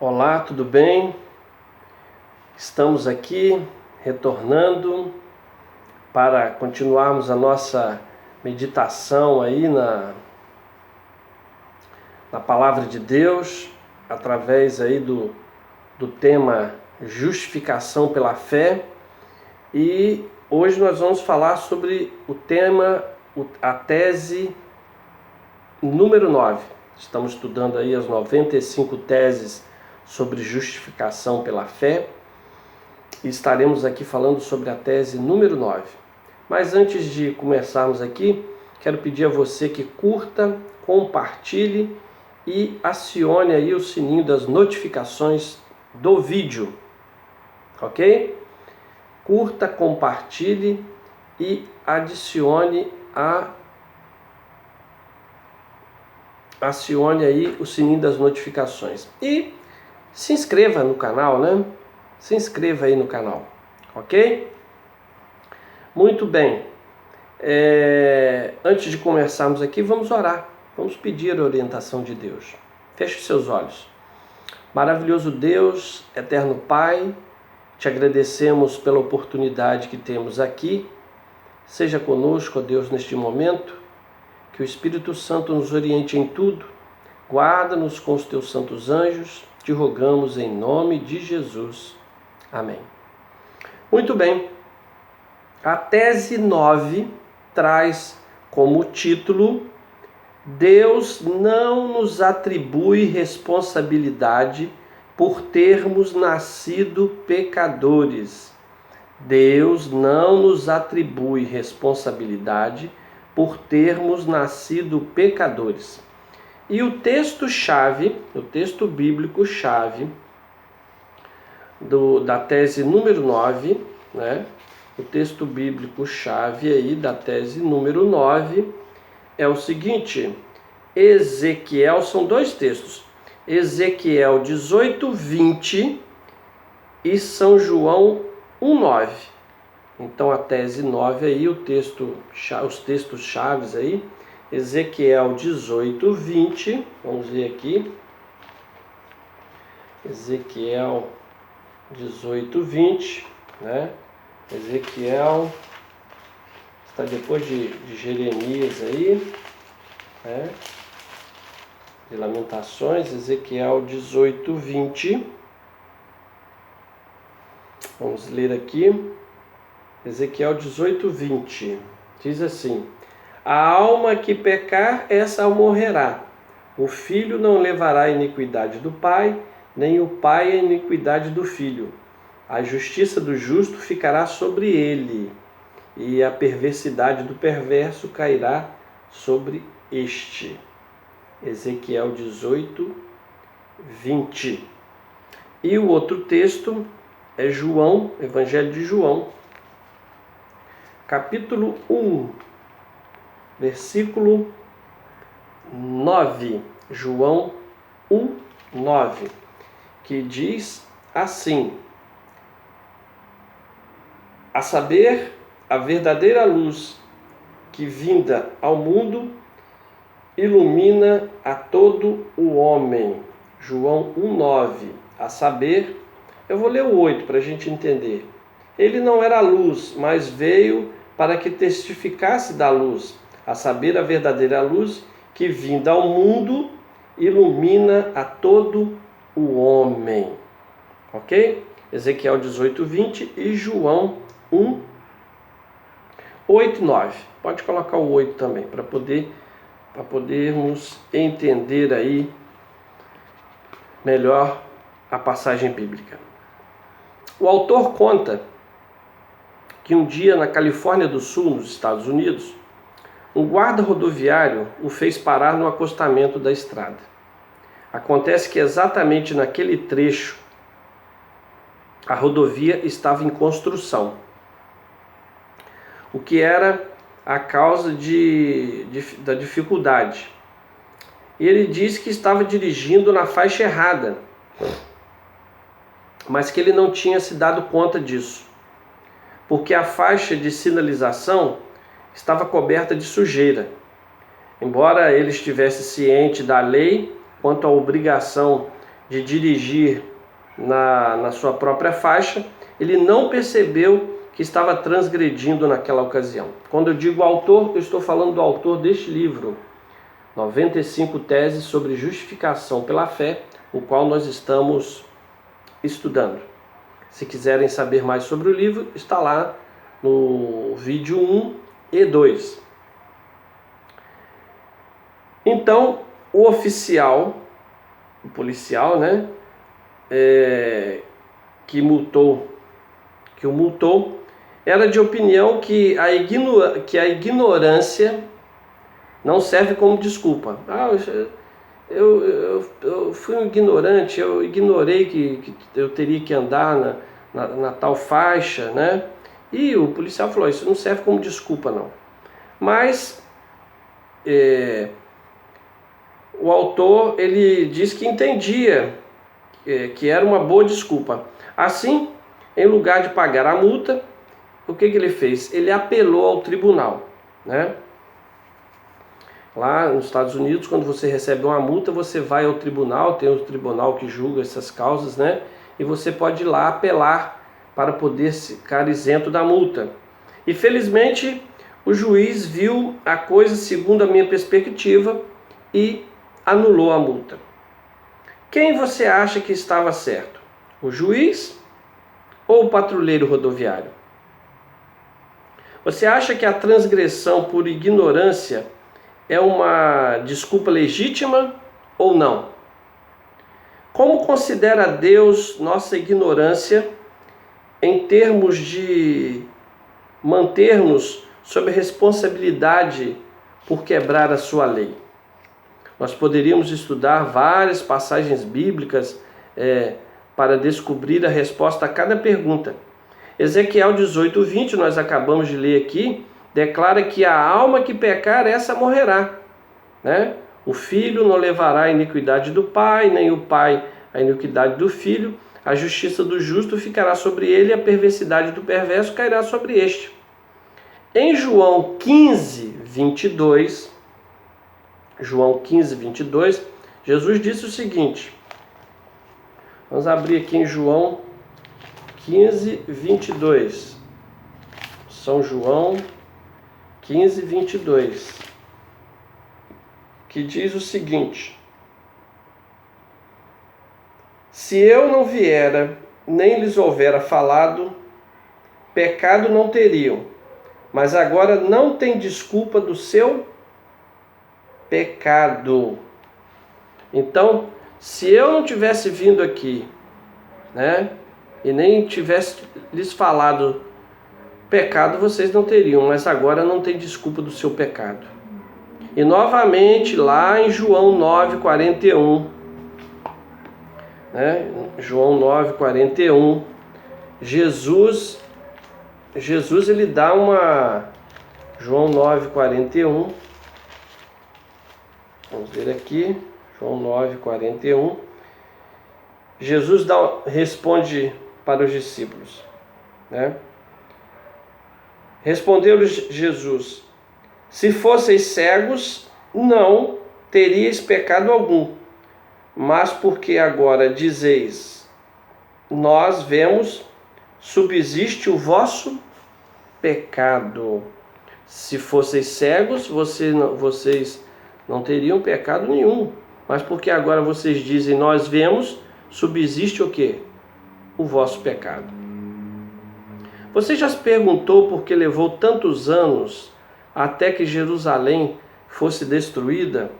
Olá, tudo bem? Estamos aqui retornando para continuarmos a nossa meditação aí na Palavra de Deus, através aí do tema justificação pela fé. E hoje nós vamos falar sobre o tema, a tese número 9. Estamos estudando aí as 95 teses sobre justificação pela fé e estaremos aqui falando sobre a tese número 9. Mas antes de começarmos aqui, quero pedir a você que curta, compartilhe e acione aí o sininho das notificações do vídeo, ok? Curta, compartilhe e acione aí o sininho das notificações. E se inscreva no canal, né? Se inscreva aí no canal, ok? Muito bem. Antes de começarmos aqui, vamos orar. Vamos pedir a orientação de Deus. Feche seus olhos. Maravilhoso Deus, eterno Pai, te agradecemos pela oportunidade que temos aqui. Seja conosco, ó Deus, neste momento. Que o Espírito Santo nos oriente em tudo. Guarda-nos com os teus santos anjos. Te rogamos em nome de Jesus. Amém. Muito bem. A tese 9 traz como título: Deus não nos atribui responsabilidade por termos nascido pecadores. Deus não nos atribui responsabilidade por termos nascido pecadores. E o texto-chave, o texto bíblico-chave da tese número 9, né? O texto bíblico-chave aí da tese número 9 é o seguinte: Ezequiel, são dois textos, Ezequiel 18:20 e São João 1:9. Então a tese 9 aí, os textos chaves aí, Ezequiel 18:20, vamos ver aqui, Ezequiel 18:20, né? Ezequiel está depois de Jeremias aí, né? De Lamentações, Ezequiel 18:20. Vamos ler aqui, Ezequiel 18:20, diz assim: A alma que pecar, essa morrerá. O filho não levará a iniquidade do pai, nem o pai a iniquidade do filho. A justiça do justo ficará sobre ele, e a perversidade do perverso cairá sobre este. Ezequiel 18:20. E o outro texto é João, Evangelho de João, capítulo 1, versículo 9. João 1:9, que diz assim: a saber, a verdadeira luz que vinda ao mundo ilumina a todo o homem. João 1:9. A saber, eu vou ler o 8 para a gente entender. Ele não era luz, mas veio para que testificasse da luz, a saber, a verdadeira luz que vinda ao mundo ilumina a todo o homem. Ok? Ezequiel 18:20 e João 1:8-9. Pode colocar o 8 também, para podermos entender aí melhor a passagem bíblica. O autor conta que um dia na Califórnia do Sul, nos Estados Unidos, um guarda rodoviário o fez parar no acostamento da estrada. Acontece que exatamente naquele trecho a rodovia estava em construção, o que era a causa da dificuldade. E ele disse que estava dirigindo na faixa errada, mas que ele não tinha se dado conta disso, porque a faixa de sinalização estava coberta de sujeira. Embora ele estivesse ciente da lei quanto à obrigação de dirigir na sua própria faixa, ele não percebeu que estava transgredindo naquela ocasião. Quando eu digo autor, eu estou falando do autor deste livro, 95 Teses sobre Justificação pela Fé, o qual nós estamos estudando. Se quiserem saber mais sobre o livro, está lá no vídeo 1 e 2. Então, o oficial, o policial, né, que o multou, era de opinião que a ignorância não serve como desculpa. Eu fui um ignorante, eu ignorei que eu teria que andar na tal faixa, né? E o policial falou, isso não serve como desculpa, não. Mas o autor, ele diz que entendia que era uma boa desculpa. Assim, em lugar de pagar a multa, o que ele fez? Ele apelou ao tribunal, né? Lá nos Estados Unidos, quando você recebe uma multa, você vai ao tribunal, tem o tribunal que julga essas causas, né? E você pode ir lá apelar para poder ficar isento da multa. E felizmente o juiz viu a coisa segundo a minha perspectiva e anulou a multa. Quem você acha que estava certo? O juiz ou o patrulheiro rodoviário? Você acha que a transgressão por ignorância é uma desculpa legítima ou não? Como considera Deus nossa ignorância em termos de manter-nos sob responsabilidade por quebrar a sua lei? Nós poderíamos estudar várias passagens bíblicas para descobrir a resposta a cada pergunta. Ezequiel 18:20, nós acabamos de ler aqui, declara que a alma que pecar, essa morrerá, né? O filho não levará a iniquidade do pai, nem o pai a iniquidade do filho. A justiça do justo ficará sobre ele, e a perversidade do perverso cairá sobre este. Em João 15:22, Jesus disse o seguinte, vamos abrir aqui em João 15:22, São João 15:22, que diz o seguinte: se eu não viera, nem lhes houvera falado, pecado não teriam, mas agora não tem desculpa do seu pecado. Então, se eu não tivesse vindo aqui, né, e nem tivesse lhes falado, pecado vocês não teriam, mas agora não tem desculpa do seu pecado. E novamente lá em João 9:41, né? João 9:41, Jesus ele dá uma... João 9:41, vamos ver aqui, João 9:41, Jesus responde para os discípulos, né? Respondeu-lhes Jesus: se fosseis cegos, não teríeis pecado algum, mas porque agora dizeis, nós vemos, subsiste o vosso pecado. Se fosseis cegos, vocês não teriam pecado nenhum, mas porque agora vocês dizem, nós vemos, subsiste o quê? O vosso pecado. Você já se perguntou por que levou tantos anos até que Jerusalém fosse destruída,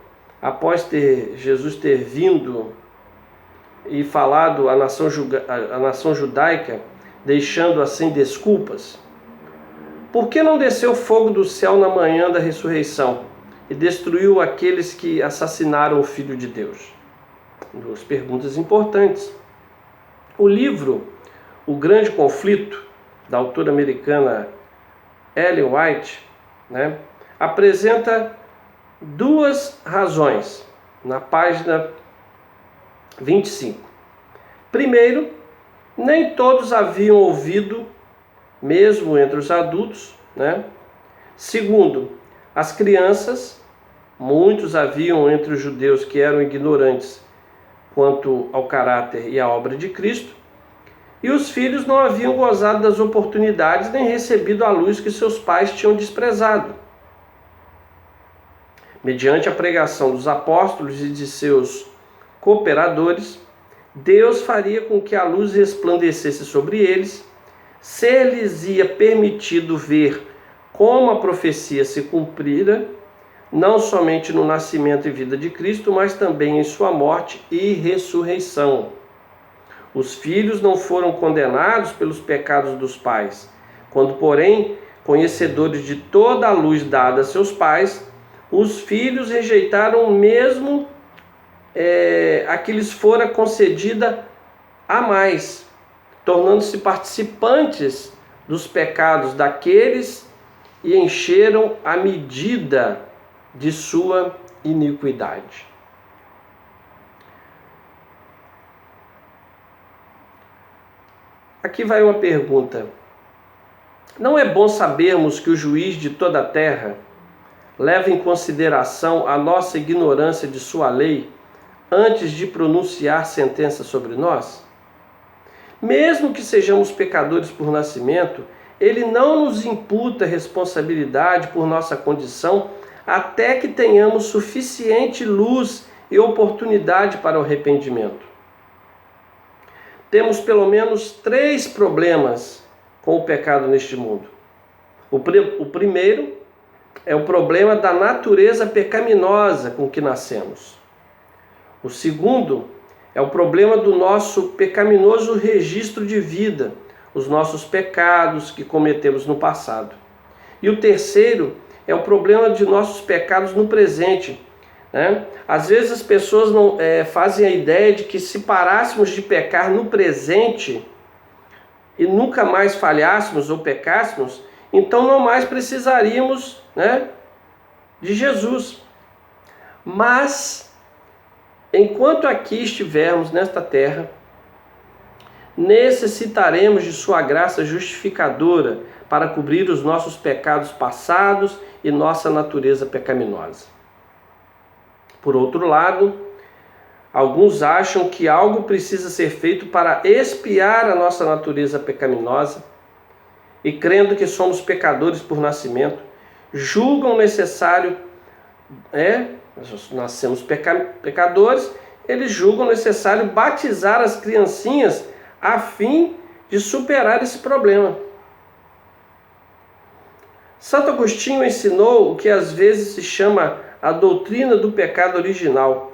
após Jesus ter vindo e falado à nação judaica, deixando-a sem desculpas? Por que não desceu fogo do céu na manhã da ressurreição e destruiu aqueles que assassinaram o Filho de Deus? Duas perguntas importantes. O livro O Grande Conflito, da autora americana Ellen White, né, apresenta duas razões na página 25. Primeiro, nem todos haviam ouvido, mesmo entre os adultos, né? Segundo, as crianças, muitos haviam entre os judeus que eram ignorantes, quanto ao caráter e à obra de Cristo, e os filhos não haviam gozado das oportunidades nem recebido a luz que seus pais tinham desprezado. Mediante a pregação dos apóstolos e de seus cooperadores, Deus faria com que a luz resplandecesse sobre eles, se lhes ia permitido ver como a profecia se cumprira, não somente no nascimento e vida de Cristo, mas também em sua morte e ressurreição. Os filhos não foram condenados pelos pecados dos pais. Quando, porém, conhecedores de toda a luz dada a seus pais, os filhos rejeitaram mesmo a que lhes fora concedida a mais, tornando-se participantes dos pecados daqueles e encheram a medida de sua iniquidade. Aqui vai uma pergunta. Não é bom sabermos que o juiz de toda a terra leva em consideração a nossa ignorância de sua lei antes de pronunciar sentença sobre nós? Mesmo que sejamos pecadores por nascimento, ele não nos imputa responsabilidade por nossa condição até que tenhamos suficiente luz e oportunidade para o arrependimento. Temos pelo menos 3 problemas com o pecado neste mundo. O primeiro é o problema da natureza pecaminosa com que nascemos. O segundo é o problema do nosso pecaminoso registro de vida, os nossos pecados que cometemos no passado. E o terceiro é o problema de nossos pecados no presente. Às vezes as pessoas não fazem a ideia de que se parássemos de pecar no presente e nunca mais falhássemos ou pecássemos, então não mais precisaríamos de Jesus. Mas, enquanto aqui estivermos nesta terra, necessitaremos de sua graça justificadora para cobrir os nossos pecados passados e nossa natureza pecaminosa. Por outro lado, alguns acham que algo precisa ser feito para expiar a nossa natureza pecaminosa e, crendo que somos pecadores por nascimento, julgam necessário, nós nascemos pecadores, eles julgam necessário batizar as criancinhas a fim de superar esse problema. Santo Agostinho ensinou o que às vezes se chama a doutrina do pecado original,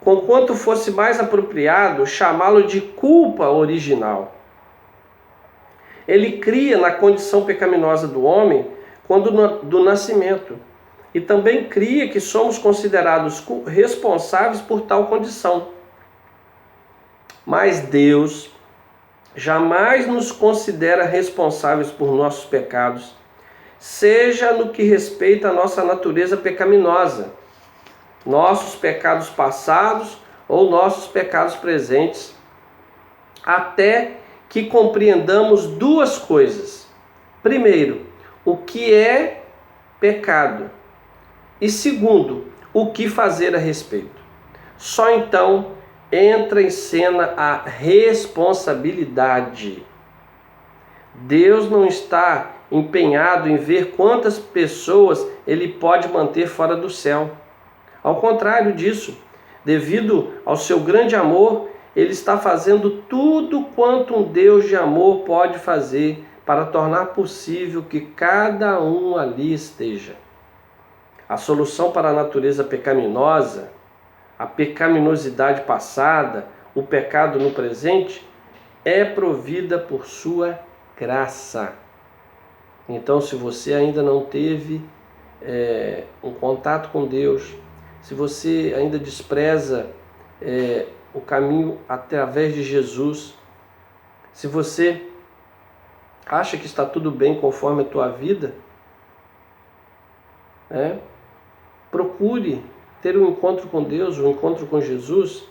conquanto fosse mais apropriado chamá-lo de culpa original. Ele cria na condição pecaminosa do homem quando do nascimento, e também cria que somos considerados responsáveis por tal condição. Mas Deus jamais nos considera responsáveis por nossos pecados, seja no que respeita à nossa natureza pecaminosa, nossos pecados passados ou nossos pecados presentes, até que compreendamos 2 coisas. Primeiro, o que é pecado, e segundo, o que fazer a respeito. Só então entra em cena a responsabilidade. Deus não está empenhado em ver quantas pessoas ele pode manter fora do céu. Ao contrário disso, devido ao seu grande amor, ele está fazendo tudo quanto um Deus de amor pode fazer para tornar possível que cada um ali esteja. A solução para a natureza pecaminosa, a pecaminosidade passada, o pecado no presente, é provida por sua graça. Então, se você ainda não teve um contato com Deus, se você ainda despreza o caminho através de Jesus, se você acha que está tudo bem conforme a tua vida, procure ter um encontro com Deus, um encontro com Jesus,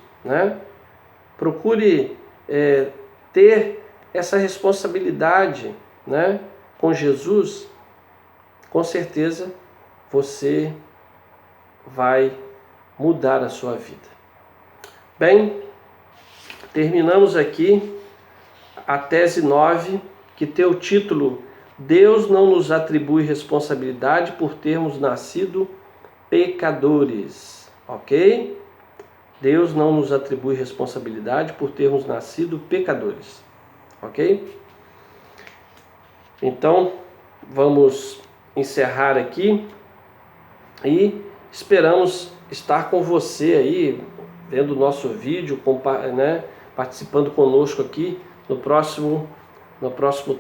procure ter essa responsabilidade, com Jesus. Com certeza você vai mudar a sua vida. Bem, terminamos aqui a tese 9, que tem o título Deus não nos atribui responsabilidade por termos nascido pecadores, ok? Deus não nos atribui responsabilidade por termos nascido pecadores, ok? Então, vamos encerrar aqui e esperamos estar com você aí, vendo o nosso vídeo, né, participando conosco aqui no próximo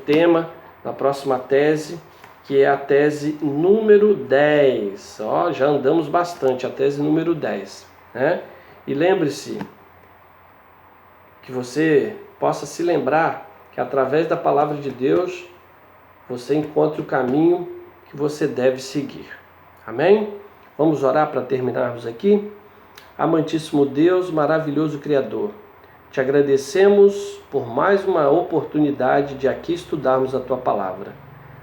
tema, na próxima tese, que é a tese número 10. Ó, já andamos bastante, a tese número 10, né? E lembre-se que você possa se lembrar que através da palavra de Deus você encontre o caminho que você deve seguir. Amém? Vamos orar para terminarmos aqui? Amantíssimo Deus, maravilhoso Criador, te agradecemos por mais uma oportunidade de aqui estudarmos a Tua Palavra.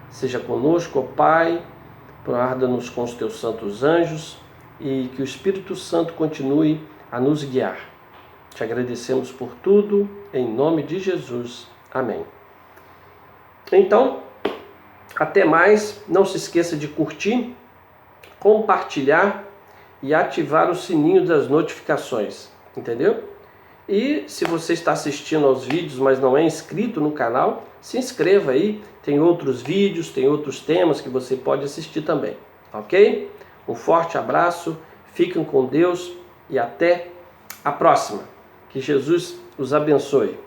Seja conosco, ó Pai, guarda-nos com os Teus santos anjos e que o Espírito Santo continue a nos guiar. Te agradecemos por tudo, em nome de Jesus. Amém. Então, até mais. Não se esqueça de curtir, compartilhar e ativar o sininho das notificações, entendeu? E se você está assistindo aos vídeos, mas não é inscrito no canal, se inscreva aí, tem outros vídeos, tem outros temas que você pode assistir também, ok? Um forte abraço, fiquem com Deus e até a próxima. Que Jesus os abençoe.